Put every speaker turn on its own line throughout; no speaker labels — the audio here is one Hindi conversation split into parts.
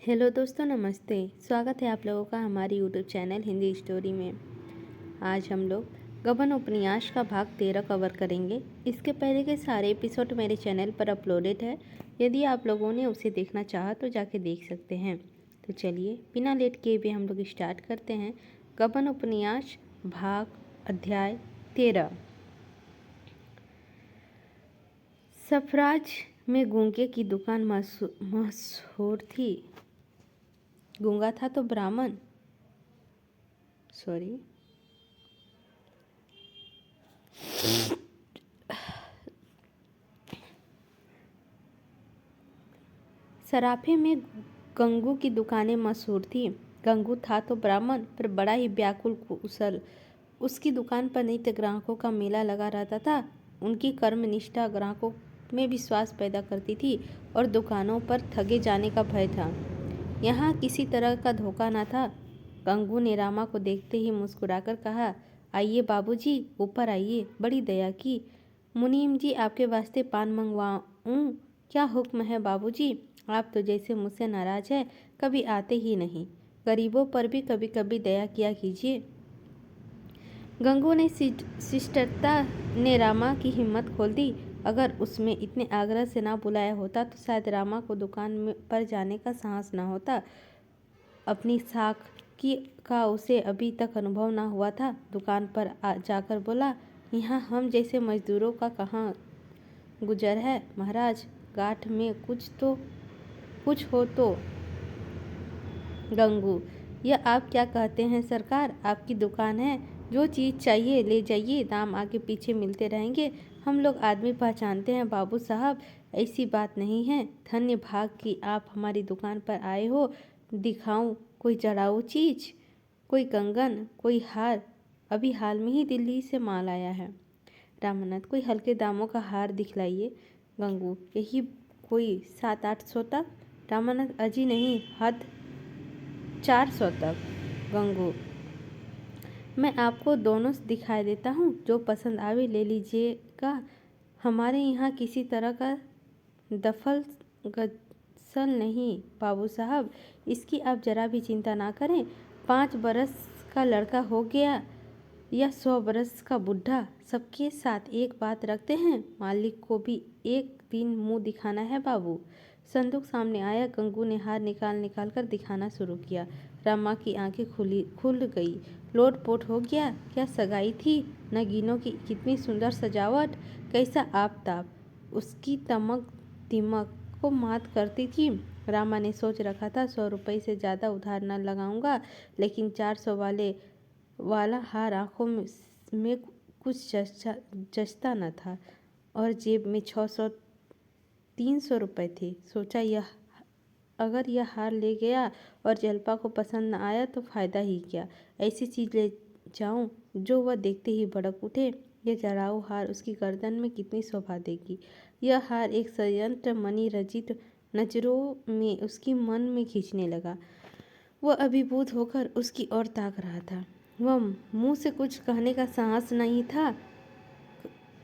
हेलो दोस्तों, नमस्ते। स्वागत है आप लोगों का हमारी यूट्यूब चैनल हिंदी स्टोरी में। आज हम लोग गबन उपन्यास का भाग 13 कवर करेंगे। इसके पहले के सारे एपिसोड मेरे चैनल पर अपलोडेड है। यदि आप लोगों ने उसे देखना चाहा तो जाके देख सकते हैं। तो चलिए बिना लेट किए भी हम लोग स्टार्ट करते हैं। गबन उपन्यास भाग अध्याय 13। सफराज में गूंगे की दुकान मशहूर थी। गूंगा था तो ब्राह्मण, सॉरी, सराफे में गंगू की दुकानें मशहूर थी। गंगू था तो ब्राह्मण पर बड़ा ही व्याकुल कुशल। उसकी दुकान पर नित्य ग्राहकों का मेला लगा रहता था। उनकी कर्मनिष्ठा ग्राहकों में विश्वास पैदा करती थी और दुकानों पर ठगे जाने का भय था। यहाँ किसी तरह का धोखा न था। गंगू ने रामा को देखते ही मुस्कुराकर कहा, आइए बाबूजी, ऊपर आइए, बड़ी दया की। मुनीम जी, आपके वास्ते पान मंगवाऊं? क्या हुक्म है बाबूजी? आप तो जैसे मुझसे नाराज है, कभी आते ही नहीं। गरीबों पर भी कभी कभी दया किया कीजिए। गंगू ने शिष्टता ने रामा की हिम्मत खोल दी। अगर उसमें इतने आग्रह से ना बुलाया होता तो शायद रामा को दुकान में पर जाने का साहस ना होता। अपनी साख का उसे अभी तक अनुभव ना हुआ था। दुकान पर जाकर बोला, यहाँ हम जैसे मजदूरों का कहाँ गुजर है महाराज। गांठ में कुछ हो तो। गंगू, यह आप क्या कहते हैं सरकार? आपकी दुकान है, जो चीज़ चाहिए ले जाइए, दाम आगे पीछे मिलते रहेंगे। हम लोग आदमी पहचानते हैं बाबू साहब, ऐसी बात नहीं है। धन्य भाग कि आप हमारी दुकान पर आए हो। दिखाऊं कोई जड़ाऊ चीज़, कोई कंगन, कोई हार? अभी हाल में ही दिल्ली से माल आया है। रामानंद, कोई हल्के दामों का हार दिखलाइए। गंगू, यही कोई 700-800 तक। रामानंद, अजी नहीं, हद 400 तक। गंगू, मैं आपको दोनों दिखाई देता हूँ, जो पसंद आवे ले लीजिएगा। हमारे यहाँ किसी तरह का दफल गसल नहीं बाबू साहब, इसकी आप जरा भी चिंता ना करें। 5 बरस का लड़का हो गया या 100 बरस का बुढ़ा, सबके साथ एक बात रखते हैं। मालिक को भी एक दिन मुंह दिखाना है बाबू। संदूक सामने आया। गंगू ने हार निकाल कर दिखाना शुरू किया। रामा की आंखें खुल गई। लोटपोट हो गया। क्या सगाई थी? नगीनों की कितनी सुंदर सजावट, कैसा आफताब उसकी तमक दिमक को मात करती थी। रामा ने सोच रखा था 100 रुपये से ज़्यादा उधार न लगाऊंगा, लेकिन 400 वाला हार आंखों में कुछ जचता न था और जेब में 300 रुपये थे। सोचा, अगर यह हार ले गया और जलपा को पसंद न आया तो फ़ायदा ही क्या। ऐसी चीज़ ले जाऊं जो वह देखते ही भड़क उठे। यह जड़ाऊ हार उसकी गर्दन में कितनी शोभा देगी। यह हार एक संयंत्र मणि रचित नजरों में उसकी मन में खींचने लगा। वह अभिभूत होकर उसकी ओर ताक रहा था। वह मुंह से कुछ कहने का साहस नहीं था।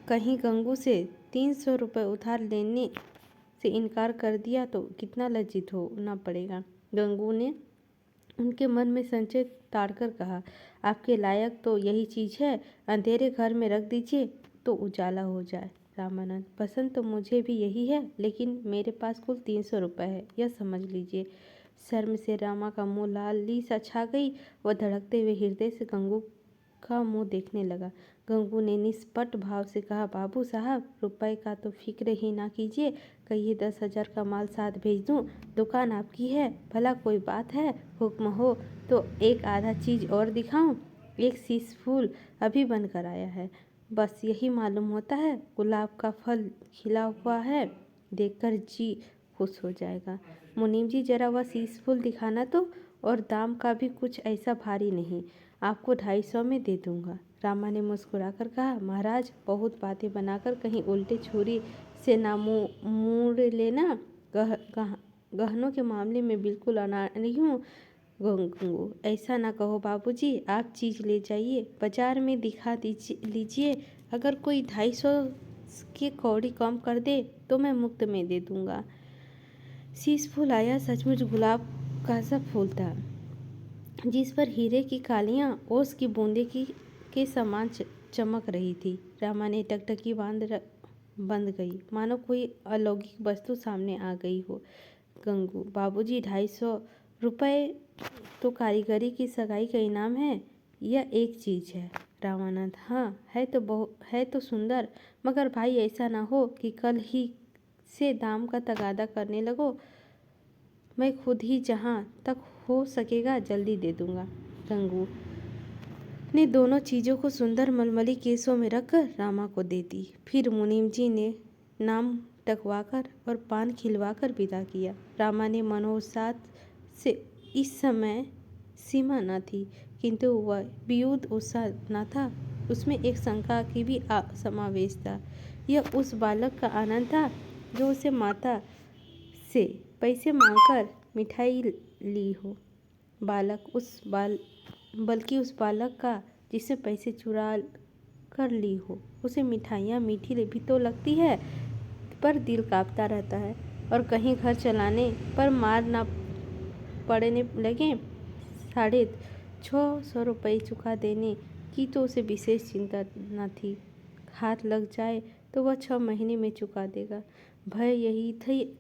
कहीं गंगू से 300 रुपये उधार लेने से इनकार कर दिया तो कितना लज्जित होना पड़ेगा। गंगू ने उनके मन में संशय ताड़कर कहा, आपके लायक तो यही चीज़ है। अंधेरे घर में रख दीजिए तो उजाला हो जाए। रामानंद, पसंद तो मुझे भी यही है, लेकिन मेरे पास कुल 300 रुपये है, यह समझ लीजिए। शर्म से रामा का मुंह लाली सा छा गई। वह धड़कते हुए हृदय से गंगू का मुंह देखने लगा। गंगू ने निष्पट भाव से कहा, बाबू साहब, रुपए का तो फिक्र ही ना कीजिए। कहिए 10,000 का माल साथ भेज दूं। दुकान आपकी है, भला कोई बात है। हुक्म हो तो एक आधा चीज़ और दिखाऊं। एक शीश फूल अभी बनकर आया है, बस यही मालूम होता है। गुलाब का फल खिला हुआ है, देखकर जी खुश हो जाएगा। मुनीम जी, जरा वह शीश फूल दिखाना तो, और दाम का भी कुछ ऐसा भारी नहीं। आपको 250 में दे दूंगा। रामा ने मुस्कुराकर कहा, महाराज, बहुत बातें बनाकर कहीं उल्टे छुरी से ना मुड़ लेना। गहनों के मामले में बिल्कुल अनाड़ी हूँ। गंगू, ऐसा ना कहो बाबूजी, आप चीज़ ले जाइए, बाजार में दिखा लीजिए। अगर कोई 250 के कौड़ी कम कर दे तो मैं मुफ्त में दे दूंगा। शीश फूल आया। सचमुच गुलाब का सा फूल था जिस पर हीरे की कालियां ओस की बूंदे के समान चमक रही थी। रामा ने टकटकी बंद गई, मानो कोई अलौकिक वस्तु सामने आ गई हो। गंगू, बाबूजी 250 रुपये तो कारीगरी की सगाई का इनाम है। यह एक चीज़ है। रामानंद, हाँ है तो सुंदर, मगर भाई ऐसा ना हो कि कल ही से दाम का तगादा करने लगो। मैं खुद ही जहाँ तक हो सकेगा जल्दी दे दूंगा। गंगू ने दोनों चीज़ों को सुंदर मलमली केसों में रखकर रामा को दे दी। फिर मुनीम जी ने नाम टकवाकर और पान खिलवाकर विदा किया। रामा ने मनोसात से इस समय सीमा न थी, किंतु वह वियुक्त उत्साह न था। उसमें एक शंका की भी समावेश था। यह उस बालक का आनंद था जो उसे माता से पैसे मांगकर मिठाई ली हो। बल्कि उस बालक का जिसे पैसे चुरा कर ली हो। उसे मिठाइयाँ मीठी भी तो लगती है, पर दिल कांपता रहता है। और कहीं घर चलाने पर मार ना पड़ने लगे। 650 रुपये चुका देने की तो उसे विशेष चिंता न थी। हाथ लग जाए तो वह 6 महीने में चुका देगा। भय यही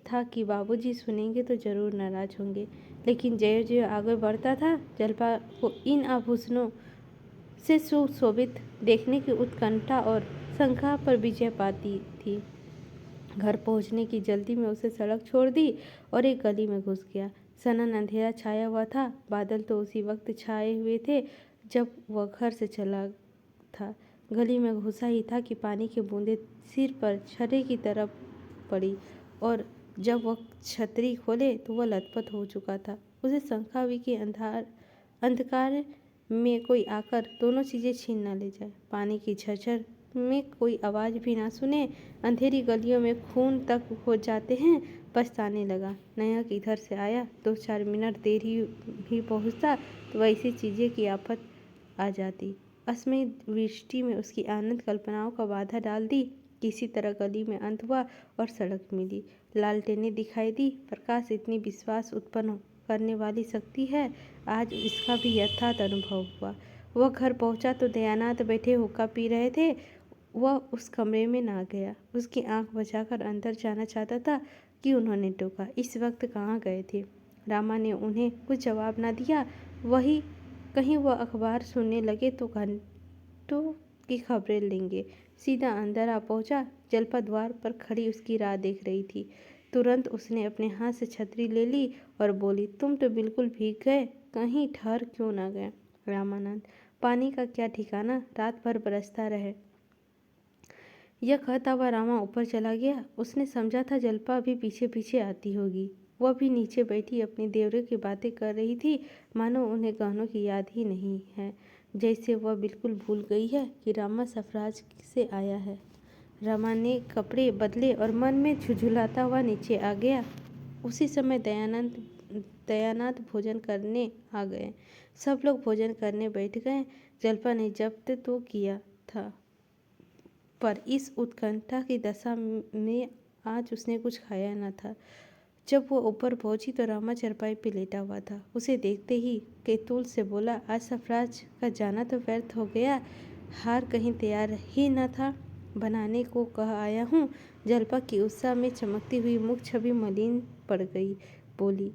था कि बाबूजी सुनेंगे तो जरूर नाराज होंगे। लेकिन ज्यों ज्यों आगे बढ़ता था, जल्पा को इन आभूषणों से सुशोभित देखने की उत्कंठा और शंका पर विजय पाती थी। घर पहुंचने की जल्दी में उसे सड़क छोड़ दी और एक गली में घुस गया। सनन अंधेरा छाया हुआ था। बादल तो उसी वक्त छाए हुए थे जब वह घर से चला था। गली में घुसा ही था कि पानी की बूंदें सिर पर छर्रे की तरह पड़ी, और जब वह छतरी खोले तो वह लथपथ हो चुका था। उसे शंका हुई कि अंधकार में कोई आकर दोनों चीज़ें छीन न ले जाए। पानी की झरझर में कोई आवाज़ भी ना सुने। अंधेरी गलियों में खून तक हो जाते हैं। पछताने लगा। नायक इधर से आया, 2-4 मिनट देर ही पहुंचता तो वैसी चीज़ें की आफत आ जाती। असमय वृष्टि में उसकी आनंद कल्पनाओं का बाधा डाल दी। किसी तरह गली में अंत हुआ और सड़क मिली। लालटेनें दिखाई दी। प्रकाश इतनी विश्वास उत्पन्न करने वाली शक्ति है, आज इसका भी यथार्थ अनुभव हुआ। वह घर पहुंचा तो दयानाथ बैठे हुक्का पी रहे थे। वह उस कमरे में ना गया। उसकी आंख बचाकर अंदर जाना चाहता था कि उन्होंने टोका, इस वक्त कहाँ गए थे? रामा ने उन्हें कुछ जवाब ना दिया। वही कहीं वह अखबार सुनने लगे तो घंटों की खबरें लेंगे। सीधा अंदर आ पहुंचा। जल्पा द्वार पर खड़ी उसकी राह देख रही थी। तुरंत उसने अपने हाथ से छतरी ले ली और बोली, तुम तो बिल्कुल भीग गए, कहीं ठहर क्यों ना गए? रामानंद, पानी का क्या ठिकाना, रात भर बरसता रहे। यह कहता हुआ रामा ऊपर चला गया। उसने समझा था जल्पा भी पीछे पीछे आती होगी। वह भी नीचे बैठी अपनी देवरे की बातें कर रही थी, मानो उन्हें गहनों की याद ही नहीं है, जैसे वह बिल्कुल भूल गई है कि रामा सफराज से आया है। रामा ने कपड़े बदले और मन में झुझुलाता हुआ नीचे आ गया। उसी समय दयानाथ भोजन करने आ गए। सब लोग भोजन करने बैठ गए। जल्पा ने जब्त तो किया था, पर इस उत्कंठा की दशा में आज उसने कुछ खाया न था। जब वो ऊपर पहुंची तो रामा चरपाई पे लेटा हुआ था। उसे देखते ही केतुल से बोला, आज सफराज का जाना तो व्यर्थ हो गया। हार कहीं तैयार ही न था, बनाने को कह आया हूँ। जल्पा की उत्साह में चमकती हुई मुख छवि मलिन पड़ गई। बोली,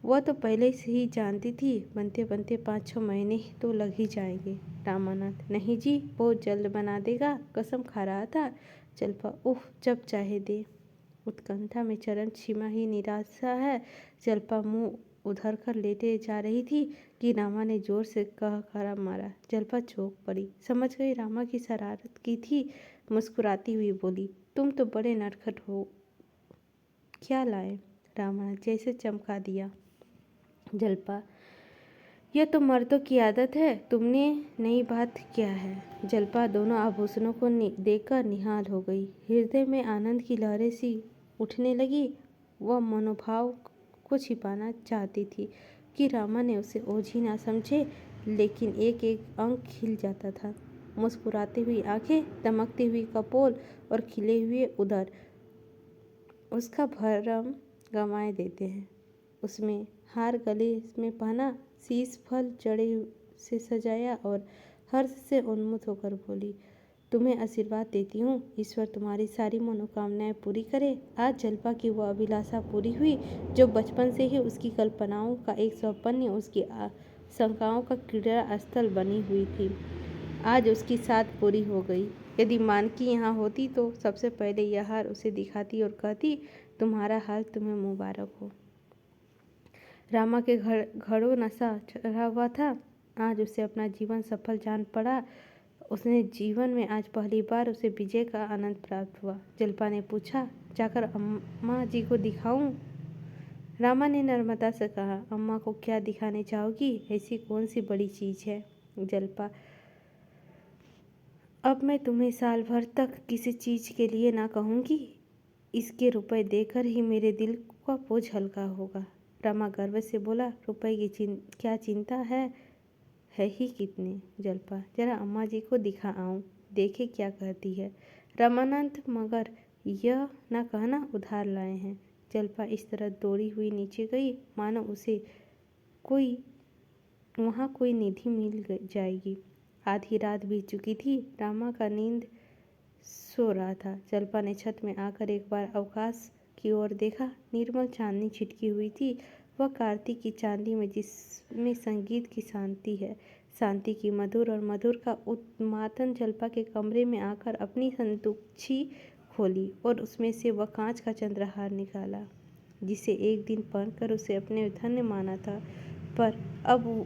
वह तो पहले से ही जानती थी, बनते बनते 5-6 महीने तो लग ही जाएंगे। रामानंद, नहीं जी, बहुत जल्द बना देगा, कसम खा रहा था। जल्पा, उफ, जब चाहे दे। उत्कंठा में चरण सीमा ही निराशा है। जल्पा मुंह उधर कर लेटे जा रही थी कि रामा ने जोर से कह मारा। जल्पा चौंक पड़ी, समझ गई रामा की शरारत की थी। मुस्कुराती हुई बोली, तुम तो बड़े नटखट हो, क्या लाए? रामा जैसे चमका दिया। जल्पा, यह तो मर्दों की आदत है, तुमने नई बात क्या है? जल्पा दोनों आभूषणों को देखकर निहाल हो गई। हृदय में आनंद की लहरें सी उठने लगी। वह मनोभाव को छिपाना चाहती थी कि रामा ने उसे ओझी ना समझे, लेकिन एक एक अंग खिल जाता था। मुस्कुराती हुई आंखें, दमकती हुई कपोल और खिले हुए उदर उसका भरम गंवाए देते हैं। उसमें हार गले में पहना, शीश फल जड़े से सजाया और हर्ष से उन्मुख होकर बोली, तुम्हें आशीर्वाद देती हूँ, ईश्वर तुम्हारी सारी मनोकामनाएं पूरी करे। आज जल्पा की वह अभिलाषा पूरी हुई जो बचपन से ही उसकी कल्पनाओं का एक स्वप्न, उसकी शंकाओं का क्रीड़ा स्थल बनी हुई थी। आज उसकी साथ पूरी हो गई। यदि मानकी यहाँ होती तो सबसे पहले यह हार उसे दिखाती और कहती, तुम्हारा हाल तुम्हें मुबारक हो। रामा के घड़ों नशा चढ़ा हुआ था। आज उसे अपना जीवन सफल जान पड़ा। उसने जीवन में आज पहली बार उसे विजय का आनंद प्राप्त हुआ। जल्पा ने पूछा, जाकर अम्मा जी को दिखाऊं? रामा ने नर्मदा से कहा, अम्मा को क्या दिखाने चाहोगी? ऐसी कौन सी बड़ी चीज है? जल्पा, अब मैं तुम्हें साल भर तक किसी चीज के लिए ना कहूँगी। इसके रुपए देकर ही मेरे दिल का बोझ हल्का होगा। रामा गर्व से बोला, रुपए की क्या चिंता है ही कितने? जल्पा, जरा अम्मा जी को दिखा आऊं, देखे क्या कहती है। रामानंद, मगर यह ना कहना उधार लाए हैं। जल्पा इस तरह दौड़ी हुई नीचे गई मानो उसे वहाँ कोई निधि मिल जाएगी। आधी रात बीत चुकी थी। रामा का नींद सो रहा था। जल्पा ने छत में आकर एक बार आकाश की ओर देखा। निर्मल चांदनी छिटकी हुई थी। वह कार्तिक की चांदी में जिसमें संगीत की शांति है, शांति की मधुर और मधुर का उत्मातन। जल्पा के कमरे में आकर अपनी संदूकछी खोली और उसमें से वह कांच का चंद्रहार निकाला, जिसे एक दिन पहनकर उसे अपने धन्य माना था, पर अब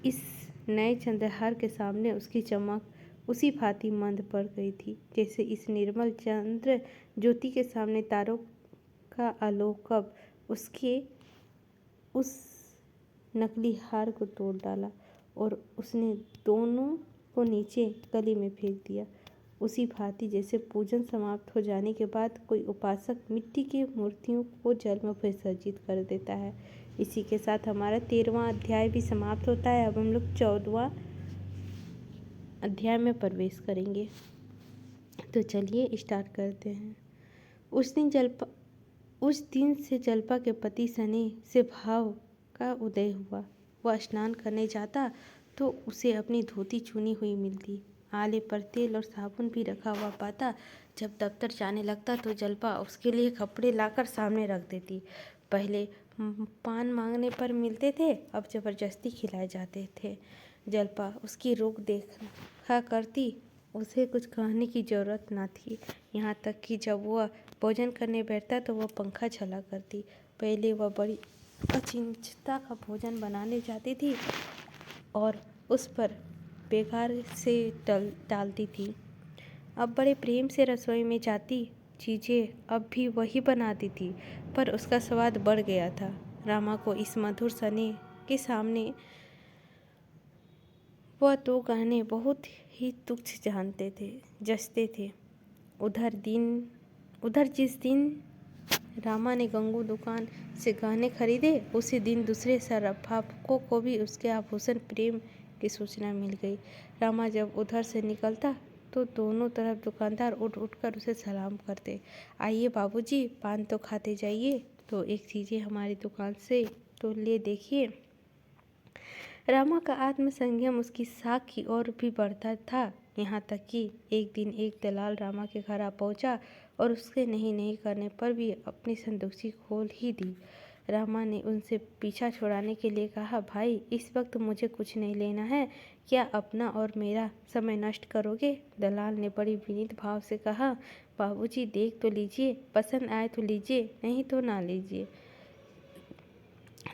इस नए चंद्रहार के सामने उसकी चमक उसी भांति मंद पड़ गई थी, जैसे इस निर्मल चंद्र ज्योति के सामने तारों का आलोक कब उसके उस नकली हार को तोड़ डाला और उसने दोनों को नीचे गली में फेंक दिया। उसी भांति जैसे पूजन समाप्त हो जाने के बाद कोई उपासक मिट्टी की मूर्तियों को जल में विसर्जित कर देता है। इसी के साथ हमारा 13वां अध्याय भी समाप्त होता है। अब हम लोग 14वां अध्याय में प्रवेश करेंगे। तो चलिए स्टार्ट करते हैं। उस दिन से जल्पा के पति सने से भाव का उदय हुआ। वह स्नान करने जाता तो उसे अपनी धोती चुनी हुई मिलती, आले पर तेल और साबुन भी रखा हुआ पाता। जब दफ्तर जाने लगता तो जल्पा उसके लिए कपड़े लाकर सामने रख देती। पहले पान मांगने पर मिलते थे, अब जबरदस्ती खिलाए जाते थे। जल्पा उसकी रुख देखा करती, उसे कुछ कहने की जरूरत ना थी। यहाँ तक कि जब वह भोजन करने बैठता तो वह पंखा झला करती। पहले वह बड़ी अचिंता का भोजन बनाने जाती थी और उस पर बेकार से डालती थी। अब बड़े प्रेम से रसोई में जाती, चीज़ें अब भी वही बनाती थी, पर उसका स्वाद बढ़ गया था। रामा को इस मधुर सने के सामने वह दो गहने बहुत ही तुच्छ जचते थे। उधर जिस दिन रामा ने गंगू दुकान से गहने खरीदे, उसी दिन दूसरे सर्राफों को भी उसके आभूषण प्रेम की सूचना मिल गई। रामा जब उधर से निकलता तो दोनों तरफ दुकानदार उठ उठकर उसे सलाम करते। आइए बाबूजी, पान तो खाते जाइए, तो एक चीज़ें हमारी दुकान से तो ले देखिए। रामा का आत्मसंयम उसकी साख की ओर भी बढ़ता था। यहाँ तक कि एक दिन एक दलाल रामा के घर आ पहुँचा और उसके नहीं करने पर भी अपनी संदूकछी खोल ही दी। रामा ने उनसे पीछा छुड़ाने के लिए कहा, भाई इस वक्त मुझे कुछ नहीं लेना है, क्या अपना और मेरा समय नष्ट करोगे? दलाल ने बड़ी विनीत भाव से कहा, बाबूजी देख तो लीजिए, पसंद आए तो लीजिए, नहीं तो ना लीजिए।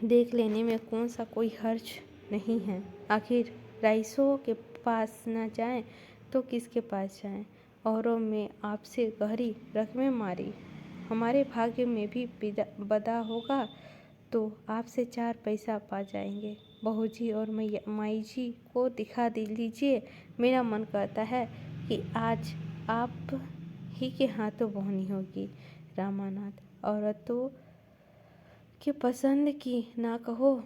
देख लेने में कौन सा कोई हर्ज नहीं है। आखिर राइसों के पास न जाएं तो किसके पास जाएं? औरों में आपसे गहरी रकमें मारी, हमारे भाग्य में भी बदा होगा तो आपसे 4 पैसा पा जाएंगे। बहू जी और माई जी को दिखा लीजिए। मेरा मन करता है कि आज आप ही के हाथों बोहनी होगी। रामानाथ, औरतों के पसंद की ना कहो,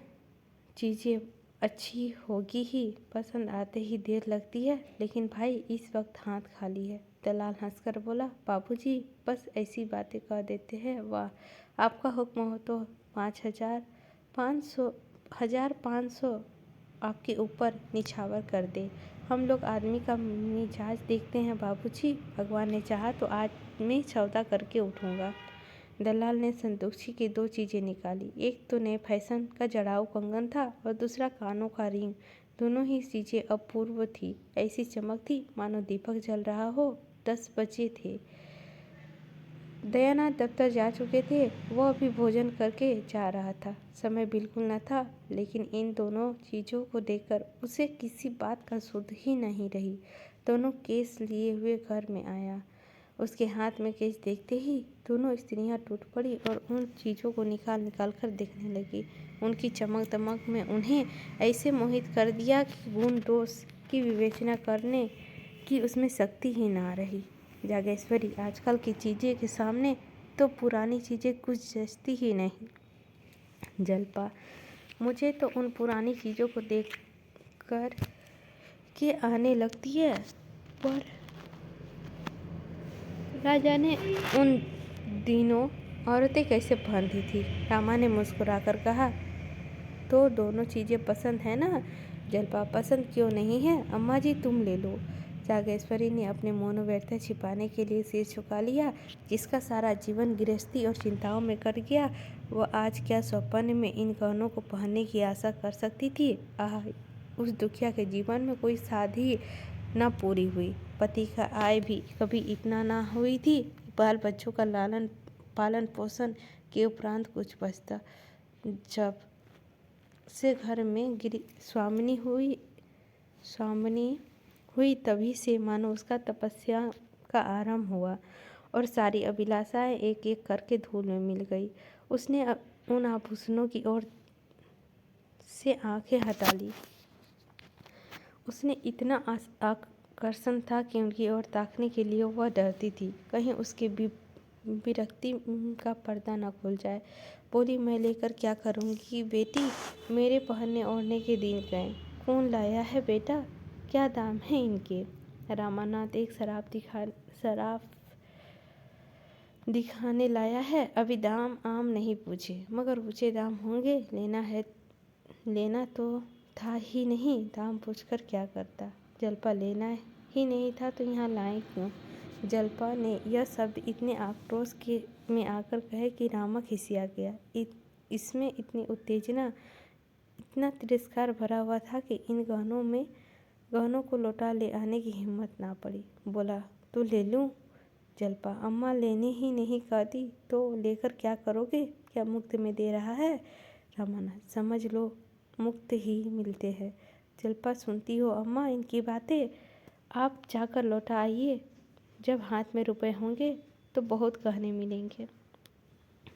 चीज़ें अच्छी होगी ही, पसंद आते ही देर लगती है, लेकिन भाई इस वक्त हाथ खाली है। दलाल हंसकर बोला, बाबूजी बस ऐसी बातें कह देते हैं। वाह, आपका हुक्म हो तो 5000 500 1500 आपके ऊपर निछावर कर दे। हम लोग आदमी का मिजाज देखते हैं बाबूजी। भगवान ने चाहा तो आज मैं सौदा करके उठूँगा। दलाल ने संदूक की 2 चीज़ें निकाली। एक तो नए फैशन का जड़ाऊ कंगन था और दूसरा कानों का रिंग। दोनों ही चीज़ें अपूर्व थी। ऐसी चमक थी मानो दीपक जल रहा हो। 10 बजे थे। दयानाथ दफ्तर जा चुके थे। वह अभी भोजन करके जा रहा था। समय बिल्कुल न था, लेकिन इन दोनों चीज़ों को देखकर उसे किसी बात का सुध ही नहीं रही। दोनों केस लिए हुए घर में आया। उसके हाथ में केस देखते ही दोनों स्त्रियां टूट पड़ी और उन चीज़ों को निकाल कर देखने लगी। उनकी चमक दमक में उन्हें ऐसे मोहित कर दिया कि गुण दोष की विवेचना करने की उसमें शक्ति ही ना रही। जागेश्वरी, आजकल की चीज़ें के सामने तो पुरानी चीज़ें कुछ जचती ही नहीं। जलपा, मुझे तो उन पुरानी चीज़ों को देख कर के आने लगती है, पर राजा ने उन दिनों औरतें कैसे पहनती थी। रामा ने मुस्कुराकर कहा, तो दोनों चीज़ें पसंद है ना? जलपा, पसंद क्यों नहीं है अम्मा जी, तुम ले लो। जागेश्वरी ने अपने मनोव्यथा छिपाने के लिए सिर झुका लिया। जिसका सारा जीवन गृहस्थी और चिंताओं में कट गया, वह आज क्या स्वप्न में इन गहनों को पहनने की आशा कर सकती थी। आह, उस दुखिया के जीवन में कोई शादी न पूरी हुई, पति का आय भी कभी इतना ना हुई थी, बाल बच्चों का लालन पालन पोषण के उपरांत कुछ बचता। जब से घर में स्वामिनी हुई तभी से मानो उसका तपस्या का आरंभ हुआ और सारी अभिलाषाएं एक एक करके धूल में मिल गई। उसने उन आभूषणों की ओर से आंखें हटा ली। उसने इतना आकर्षण था कि उनकी ओर ताकने के लिए वह डरती थी, कहीं उसके विरक्ति का पर्दा न खुल जाए। बोली, मैं लेकर क्या करूँगी बेटी? मेरे पहनने ओढ़ने के दिन गए। कौन लाया है बेटा? क्या दाम है इनके? रामानाथ एक शराब दिखाने लाया है। अभी दाम आम नहीं पूछे, मगर ऊंचे दाम होंगे। लेना तो था ही नहीं, दाम पूछकर क्या करता? जलपा, लेना ही नहीं था तो यहाँ लाए क्यों? जलपा ने यह शब्द इतने आक्रोश में आकर कहे कि रामा खिसिया गया। इसमें इतनी उत्तेजना, इतना तिरस्कार भरा हुआ था कि इन गहनों को लौटा ले आने की हिम्मत ना पड़ी। बोला, तो ले लूं? जलपा, अम्मा लेने ही नहीं कहती तो लेकर क्या करोगे? क्या मुफ्त में दे रहा है? रामानाथ, समझ लो मुफ्त ही मिलते हैं। जलपा, सुनती हो अम्मा इनकी बातें? आप जाकर लौटा आइए। जब हाथ में रुपए होंगे तो बहुत गहने मिलेंगे।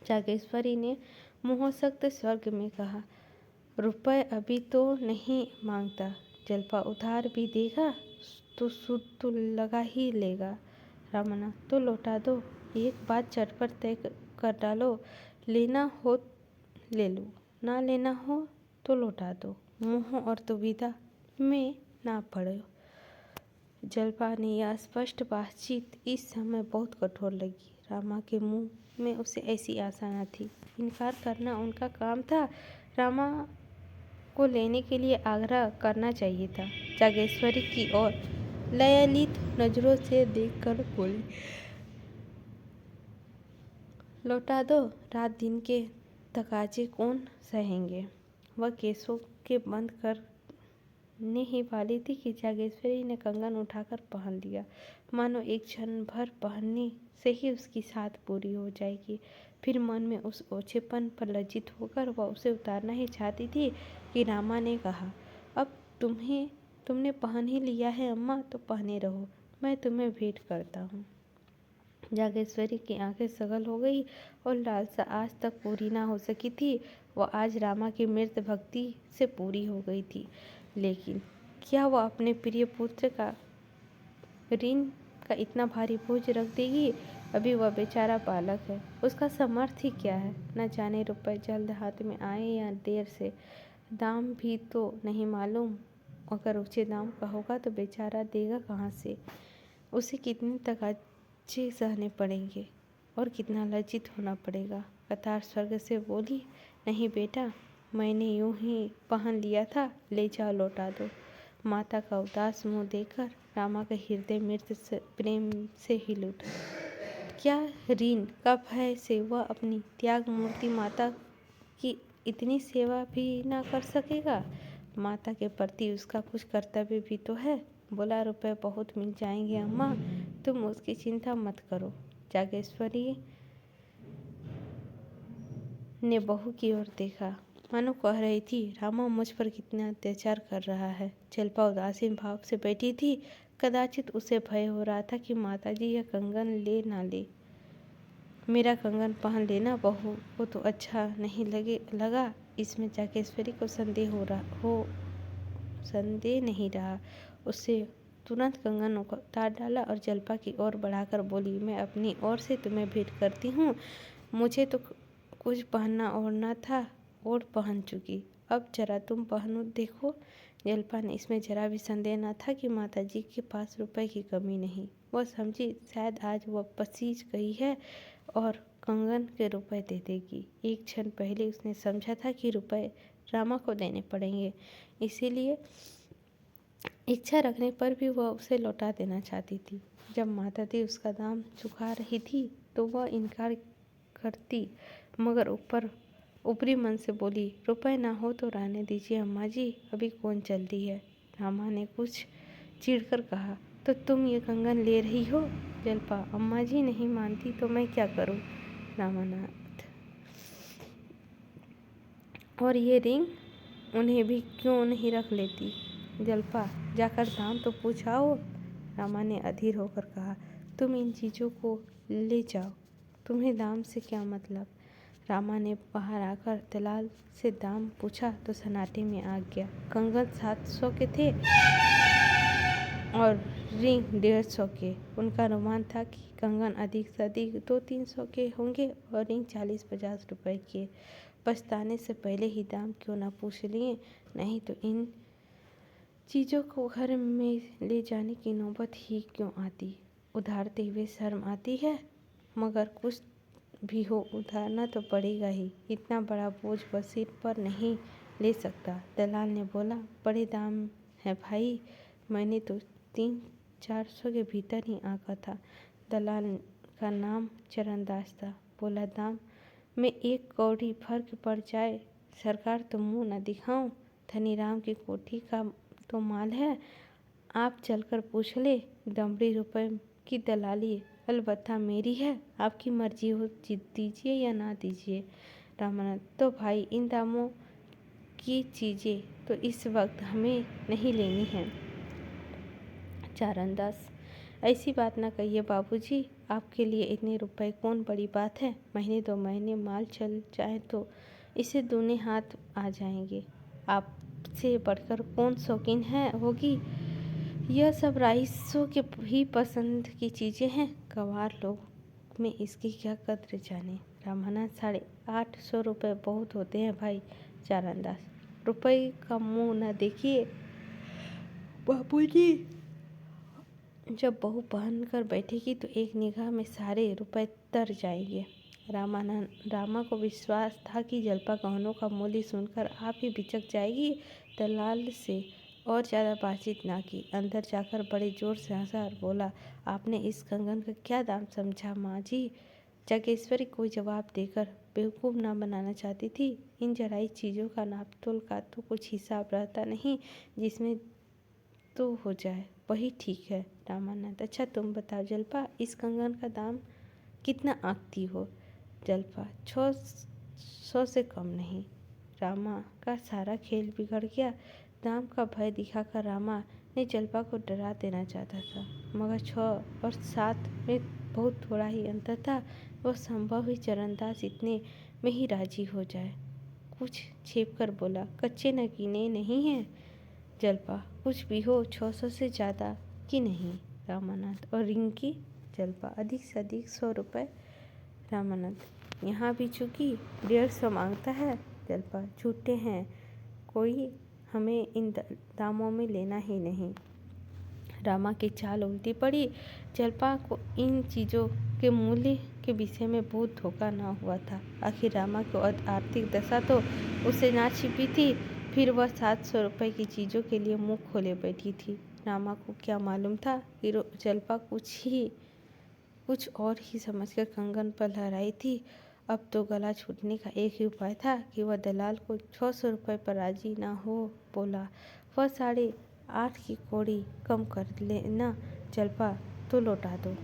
जागेश्वरी ने मोहसक्त स्वर में कहा, रुपए अभी तो नहीं मांगता। जलपा, उधार भी देगा तो सूद तो लगा ही लेगा। रामानाथ, तो लौटा दो। एक बात चटपट तय कर डालो, लेना हो ले लो, ना लेना हो तो लौटा दो। मोह और दुविधा में ना पड़ो। जलपा ने यह स्पष्ट बातचीत इस समय बहुत कठोर लगी। रामा के मुंह में उसे ऐसी आशा न थी। इनकार करना उनका काम था। रामा को लेने के लिए आग्रह करना चाहिए था। जागेश्वरी की ओर लयलित नजरों से देखकर बोली, लौटा दो। रात दिन के तकाजे कौन सहेंगे? वह केसों के बंद करने ही वाली थी कि जागेश्वरी ने कंगन उठाकर पहन लिया। मानो एक क्षण भर पहनने से ही उसकी साध पूरी हो जाएगी। फिर मन में उस ओछेपन पर लज्जित होकर वह उसे उतारना ही चाहती थी कि रामा ने कहा, अब तुमने पहन ही लिया है अम्मा, तो पहने रहो, मैं तुम्हें भेंट करता हूँ। जागेश्वरी की आंखें सगल हो गई और लालसा आज तक पूरी ना हो सकी थी, वह आज रामा की मृत भक्ति से पूरी हो गई थी। लेकिन क्या वह अपने प्रिय पुत्र का ऋण का इतना भारी बोझ रख देगी? अभी वह बेचारा बालक है, उसका समर्थ ही क्या है? न जाने रुपए जल्द हाथ में आए या देर से। दाम भी तो नहीं मालूम। अगर ऊंचे दाम का होगा तो बेचारा देगा कहाँ से? उसे कितने तकाजे सहने पड़ेंगे और कितना लज्जित होना पड़ेगा। कतार स्वर्ग से बोली, नहीं बेटा, मैंने यूं ही पहन लिया था, ले जाओ लौटा दो। माता का उदास मुंह देखकर रामा का हृदय मृत से प्रेम से हिल उठा। क्या ऋण का भय से वह अपनी त्याग मूर्ति माता की इतनी सेवा भी ना कर सकेगा? माता के प्रति उसका कुछ कर्तव्य भी तो है। बोला, रुपए बहुत मिल जाएंगे अम्मा, तुम उसकी चिंता मत करो। जागेश्वरी ने बहू की ओर देखा, मानो कह रही थी, रामा मुझ पर कितना अत्याचार कर रहा है। जल्पा उदासीन भाव से बैठी थी। कदाचित उसे भय हो रहा था कि माताजी यह कंगन ले ना ले। मेरा कंगन पहन लेना बहू को तो अच्छा नहीं लगा। इसमें जागेश्वरी को संदेह नहीं रहा। उससे तुरंत कंगन उतार डाला और जल्पा की ओर बढ़ाकर बोली, मैं अपनी ओर से तुम्हें भेंट करती हूँ। मुझे तो कुछ पहनना ओढ़ना था और पहन चुकी, अब जरा तुम पहनो देखो। जल्पा ने इसमें जरा भी संदेह न था कि माताजी के पास रुपए की कमी नहीं। वह समझी शायद आज वह पसीज गई है और कंगन के रुपए दे देगी। एक क्षण पहले उसने समझा था कि रुपए रामा को देने पड़ेंगे, इसीलिए इच्छा रखने पर भी वह उसे लौटा देना चाहती थी। जब माताजी उसका दाम चुका रही थी तो वह इनकार करती, मगर ऊपरी मन से बोली, रुपए ना हो तो रहने दीजिए अम्मा जी, अभी कौन जल्दी है। रामा ने कुछ चिढ़कर कहा, तो तुम ये कंगन ले रही हो? जल्पा, अम्मा जी नहीं मानती तो मैं क्या करूं? रामानाथ, और ये रिंग उन्हें भी क्यों नहीं रख लेती? जल्पा, जाकर दाम तो पूछाओ। रामा ने अधीर होकर कहा, तुम इन चीज़ों को ले जाओ, तुम्हें दाम से क्या मतलब? रामा ने बाहर आकर दलाल से दाम पूछा तो सन्नाटे में आ गया। कंगन 700 के थे और रिंग 150 के। उनका अनुमान था कि कंगन अधिक से अधिक 200-300 के होंगे और रिंग 40-50 रुपए के। पछताने से पहले ही दाम क्यों ना पूछ लिए, नहीं तो इन चीज़ों को घर में ले जाने की नौबत ही क्यों आती। उधारते हुए शर्म आती है, मगर कुछ भी हो उधारना तो पड़ेगा ही। इतना बड़ा बोझ वह सिर पर नहीं ले सकता। दलाल ने बोला, बड़े दाम है भाई, मैंने तो 300-400 के भीतर ही आंका था। दलाल का नाम चरणदास था। बोला, दाम में 1 कौड़ी फर्क पड़ जाए सरकार तो मुँह न दिखाऊं। धनीराम की कोठी का तो माल है, आप चलकर पूछ ले। दमड़ी रुपए की दलाली अलबत्ता मेरी है, आपकी मर्जी हो दीजिए या ना दीजिए। रामानाथ, तो भाई इन दामों की चीज़ें तो इस वक्त हमें नहीं लेनी है। चरणदास, ऐसी बात ना कहिए बाबूजी, आपके लिए इतने रुपए कौन बड़ी बात है। महीने 2 महीने माल चल जाए तो इसे दूने हाथ आ जाएंगे। आपसे बढ़कर कौन शौकीन होगी। यह सब राइसों के ही पसंद की चीज़ें हैं। गंवार लोग में इसकी क्या कद्र जाने। रामानाथ, 850 रुपये बहुत होते हैं भाई। चरणदास, रुपए का मुंह न देखिए बापूजी, जब बहू पहन कर बैठेगी तो एक निगाह में सारे रुपए तर जाएंगे। रामा को विश्वास था कि जल्पा गहनों का मूल्य सुनकर आप ही बिचक जाएगी। दलाल से और ज़्यादा बातचीत ना की, अंदर जाकर बड़े जोर से हंसा और बोला, आपने इस कंगन का क्या दाम समझा माँ जी? जागेश्वरी कोई जवाब देकर बेवकूफ़ ना बनाना चाहती थी। इन जराई चीज़ों का नाप तोल का तो कुछ हिसाब रहता नहीं, जिसमें तो हो जाए वही ठीक है। रामानाथ, अच्छा तुम बताओ जल्पा, इस कंगन का दाम कितना आंकती हो? जल्पा, 600 से कम नहीं। रामा का सारा खेल बिगड़ गया। दाम का भय दिखाकर रामा ने जल्पा को डरा देना चाहता था, मगर 6 और 7 में बहुत थोड़ा ही अंतर था। वह संभव ही चरणदास इतने में ही राजी हो जाए। कुछ छेप कर बोला, कच्चे नगीने नहीं हैं। जल्पा, कुछ भी हो 600 से ज़्यादा कि नहीं। रामानाथ, और रिंग की? जल्पा, अधिक से अधिक 100 रुपये। रामानाथ, यहाँ भी चूंकि 150 मांगता है। जल्पा, झूठे हैं, कोई हमें इन दामों में लेना ही नहीं। रामा की चाल उल्टी पड़ी। जल्पा को इन चीज़ों के मूल्य के विषय में बहुत धोखा ना हुआ था। आखिर रामा की आर्थिक दशा तो उससे ना छिपी थी। फिर वह 700 रुपये की चीज़ों के लिए मुंह खोले बैठी थी। रामा को क्या मालूम था कि जल्पा कुछ और ही समझकर कंगन पर लहराई थी। अब तो गला छूटने का एक ही उपाय था कि वह दलाल को 600 रुपये पर राजी ना हो। बोला, वह 8.5 की कौड़ी कम कर लेना जल्पा, तो लौटा दो।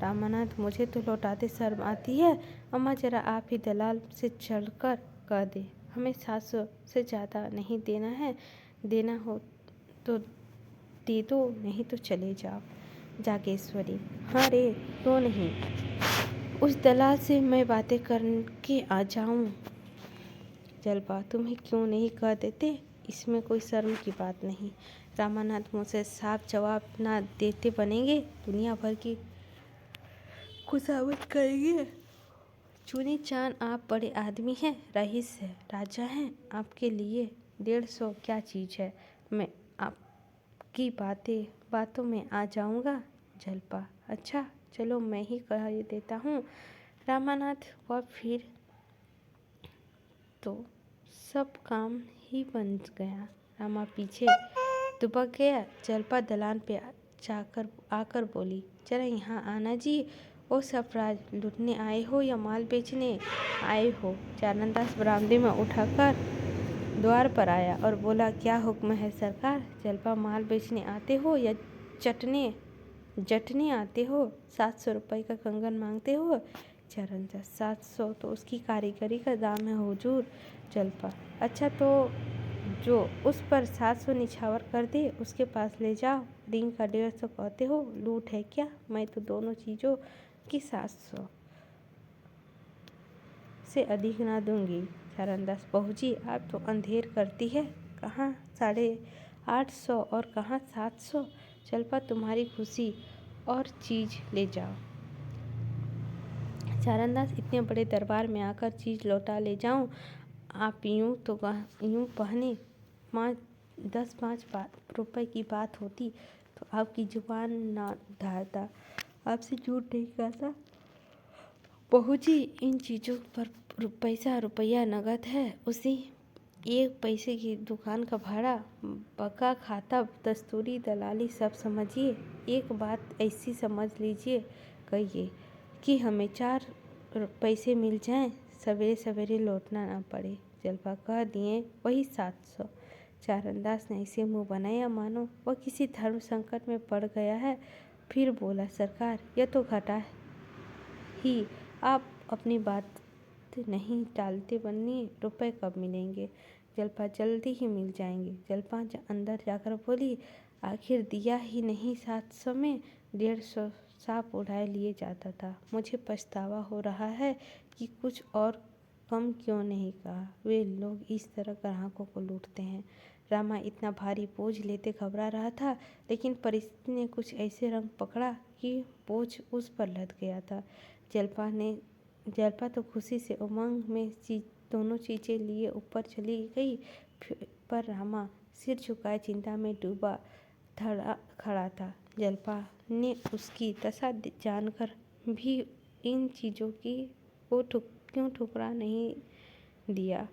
रामानाथ, मुझे तो लौटाते शर्म आती है। अम्मा, जरा आप ही दलाल से चलकर कह दे, हमें 700 से ज़्यादा नहीं देना है। देना हो तो दे दो, नहीं तो चले जाओ। जागेश्वरी, हाँ रे, क्यों नहीं, उस दलाल से मैं बातें करके आ जाऊं। जल्पा, तुम्हें क्यों नहीं कह देते, इसमें कोई शर्म की बात नहीं। रामानाथ, मुझसे साफ जवाब ना देते बनेंगे, दुनिया भर की खुशामद करेंगे। चुनी चांद, आप बड़े आदमी हैं, रईस है, राजा हैं, आपके लिए 150 क्या चीज़ है। मैं आपकी बातों में आ जाऊंगा। जल्पा, अच्छा चलो, मैं ही कह देता हूँ। रामानाथ, वह फिर तो सब काम ही बन गया। रामा पीछे दुबक गया। जल्पा दलान पे आकर बोली, जरा यहाँ आना जी। ओ सफराज, लूटने आए हो या माल बेचने आए हो। चारणदास बरामदे में उठाकर द्वार पर आया और बोला, क्या हुक्म है सरकार। जल्पा, माल बेचने आते हो या जटने आते हो। 700 रुपये का कंगन मांगते हो। चारणदास, 700 तो उसकी कारीगरी का दाम है हुजूर। जल्पा, अच्छा तो जो उस पर 700 निछावर कर दे उसके पास ले जाओ। रिंग का 150 कहते हो, लूट है क्या। मैं तो दोनों चीज़ों की 700 से अधिक ना दूंगी। चारणदास, बहू जी, आप तो अंधेर करती है, कहाँ 850 और कहाँ 700। जल्पा, तुम्हारी खुशी, और चीज़ ले जाओ। चारणदास, इतने बड़े दरबार में आकर चीज़ लौटा ले जाऊं। आप यूं पहने 10-5 रुपए की बात होती तो आपकी जुबान ना धारता, आपसे झूठ नहीं कहता। बहू जी, इन चीज़ों पर रुपया नगद है। उसी 1 पैसे की दुकान का भाड़ा, बका खाता, दस्तूरी, दलाली सब समझिए। एक बात ऐसी समझ लीजिए, कहिए कि हमें 4 पैसे मिल जाएं, सवेरे सवेरे लौटना ना पड़े। जल्पा, कह दिए वही 700। चारणदास ने ऐसे मुंह बनाया मानो वह किसी धर्म संकट में पड़ गया है। फिर बोला, सरकार, यह तो घटा ही, आप अपनी बात नहीं टालते बनिए। रुपए कब मिलेंगे। जल्पा, जल्दी ही मिल जाएंगे। जल्पा अंदर जाकर बोली, आखिर दिया ही नहीं 700 में, 150 साफ उड़ाए लिए जाता था। मुझे पछतावा हो रहा है कि कुछ और कम क्यों नहीं कहा। वे लोग इस तरह ग्राहकों को लूटते हैं। रामा इतना भारी बोझ लेते घबरा रहा था, लेकिन परिस्थिति ने कुछ ऐसे रंग पकड़ा कि बोझ उस पर लद गया था। जल्पा तो खुशी से उमंग में दोनों चीज़ें लिए ऊपर चली गई, पर रामा सिर झुकाए चिंता में डूबा खड़ा था। जल्पा ने उसकी दशा जानकर भी इन चीज़ों को क्यों ठुकरा नहीं दिया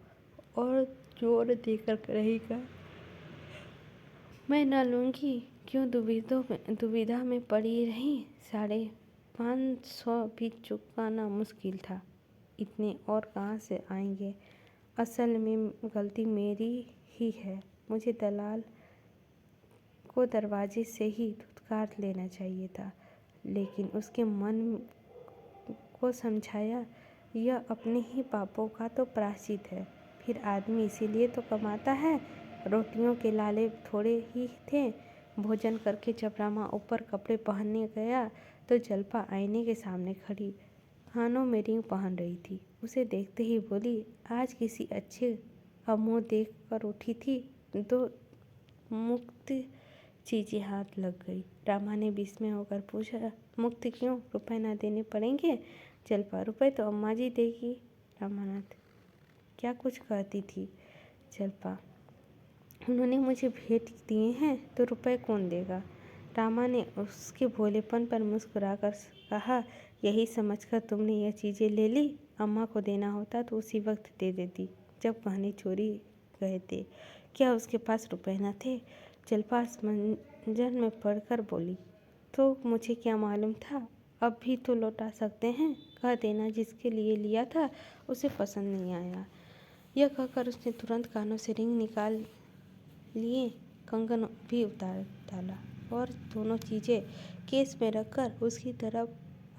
और जोर देकर कहेगा, मैं न लूँगी। क्यों दुविधा में पड़ी रही। 550 भी चुकाना मुश्किल था, इतने और कहाँ से आएंगे। असल में गलती मेरी ही है, मुझे दलाल को दरवाजे से ही धुतकार लेना चाहिए था, लेकिन उसके मन को समझाया, यह अपने ही पापों का तो प्रायश्चित है। फिर आदमी इसीलिए तो कमाता है। रोटियों के लाले थोड़े ही थे। भोजन करके जब रामा ऊपर कपड़े पहनने गया तो जल्पा आईने के सामने खड़ी कानों में रिंग पहन रही थी। उसे देखते ही बोली, आज किसी अच्छे का मुँह देख कर उठी थी, तो मुक्त चीज़ें हाथ लग गई। रामा ने विस्मय होकर पूछा, मुक्त क्यों, रुपए ना देने पड़ेंगे। जल्पा, रुपए तो अम्मा जी देगी। रामानाथ, क्या कुछ कहती थी। जल्पा, उन्होंने मुझे भेंट दिए हैं तो रुपए कौन देगा। रामा ने उसके भोलेपन पर मुस्कुराकर कहा, यही समझकर तुमने यह चीज़ें ले ली? अम्मा को देना होता तो उसी वक्त दे देती जब गहने चोरी गए थे। क्या उसके पास रुपए न थे? जल्पा असमंजस में पड़कर बोली, तो मुझे क्या मालूम था? अब भी तो लौटा सकते हैं। कह देना जिसके लिए लिया था उसे पसंद नहीं आया। यह कहकर उसने तुरंत कानों से रिंग निकाल लिए, कंगन भी उतार डाला और दोनों चीज़ें केस में रखकर उसकी तरफ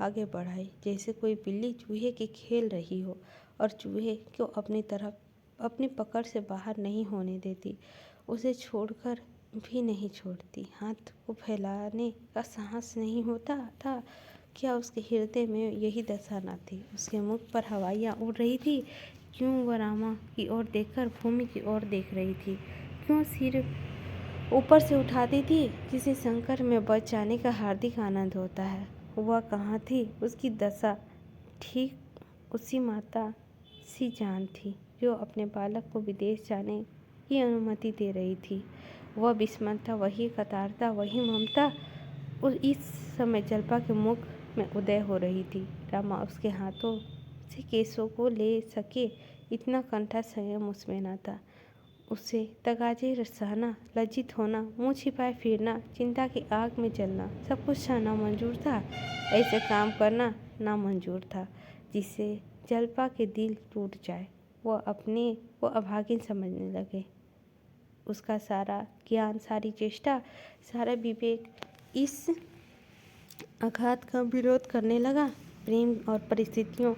आगे बढ़ाई, जैसे कोई बिल्ली चूहे के खेल रही हो और चूहे को अपनी पकड़ से बाहर नहीं होने देती, उसे छोड़कर भी नहीं छोड़ती। हाथ को फैलाने का साहस नहीं होता था। क्या उसके हृदय में यही दशा न थी? उसके मुख पर हवाइयाँ उड़ रही थी। क्यों वह रामा की ओर देखकर भूमि की ओर देख रही थी? क्यों सिर ऊपर से उठाती थी, जिसे शंकर में बच जाने का हार्दिक आनंद होता है? वह कहाँ थी? उसकी दशा ठीक उसी माता सी जान थी जो अपने बालक को विदेश जाने की अनुमति दे रही थी। वह विस्मयता, वही कतारता, वही ममता इस समय जल्पा के मुख में उदय हो रही थी। रामा उसके हाथों से केसों को ले सके इतना कंठा संयम उसमें न था। उसे तगाजे सहना, लज्जित होना, मुंह छिपाए फिरना, चिंता की आग में जलना, सब कुछ सहना मंजूर था। ऐसे काम करना नामंजूर था जिससे जल्पा के दिल टूट जाए। वह अपने को अभागिन समझने लगे। उसका सारा ज्ञान, सारी चेष्टा, सारा विवेक इस आघात का विरोध करने लगा। प्रेम और परिस्थितियों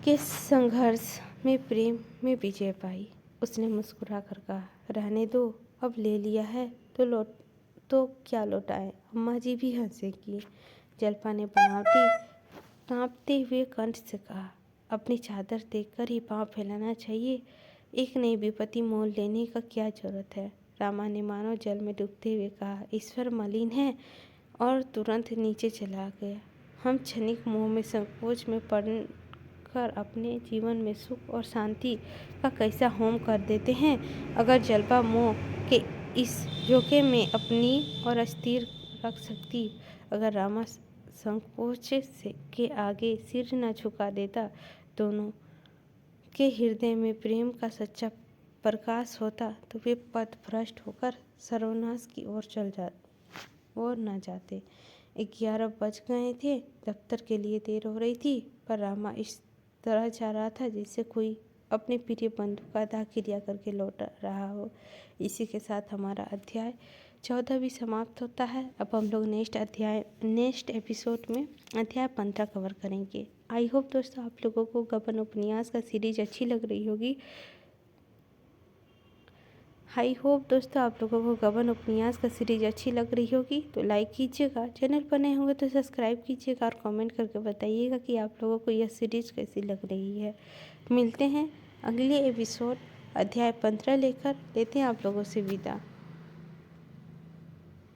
के संघर्ष में प्रेम में विजय पाई। उसने मुस्कुरा कर कहा, रहने दो, अब ले लिया है तो क्या लौटाए? अम्मा जी भी हंसेगी। जल्पा ने बनावटी कांपते हुए कंठ से कहा, अपनी चादर देखकर ही पाँव फैलाना चाहिए। एक नई विपत्ति मोल लेने का क्या जरूरत है? रामा ने मानो जल में डूबते हुए कहा, ईश्वर मलिन है, और तुरंत नीचे चला गया। हम क्षणिक मोह में, संकोच में पड़कर अपने जीवन में सुख और शांति का कैसा होम कर देते हैं। अगर जल्पा मोह के इस झोंके में अपनी और अस्थिर रख सकती, अगर रामा संकोच के आगे सिर न झुका देता, दोनों के हृदय में प्रेम का सच्चा प्रकाश होता, तो वे पथभ्रष्ट होकर सर्वनाश की ओर न जाते। 11 बज गए थे। दफ्तर के लिए देर हो रही थी, पर रामा इस तरह जा रहा था जैसे कोई अपने प्रिय बंधु का दाह क्रिया करके लौट रहा हो। इसी के साथ हमारा अध्याय 14 भी समाप्त होता है। अब हम लोग नेक्स्ट एपिसोड में अध्याय 15 कवर करेंगे। आई होप दोस्तों आप लोगों को गबन उपन्यास का सीरीज अच्छी लग रही होगी। तो लाइक कीजिएगा, चैनल पर नए होंगे तो सब्सक्राइब कीजिएगा और कमेंट करके बताइएगा कि आप लोगों को यह सीरीज कैसी लग रही है। मिलते हैं अगले एपिसोड अध्याय 15 लेकर। लेते हैं आप लोगों से विदा।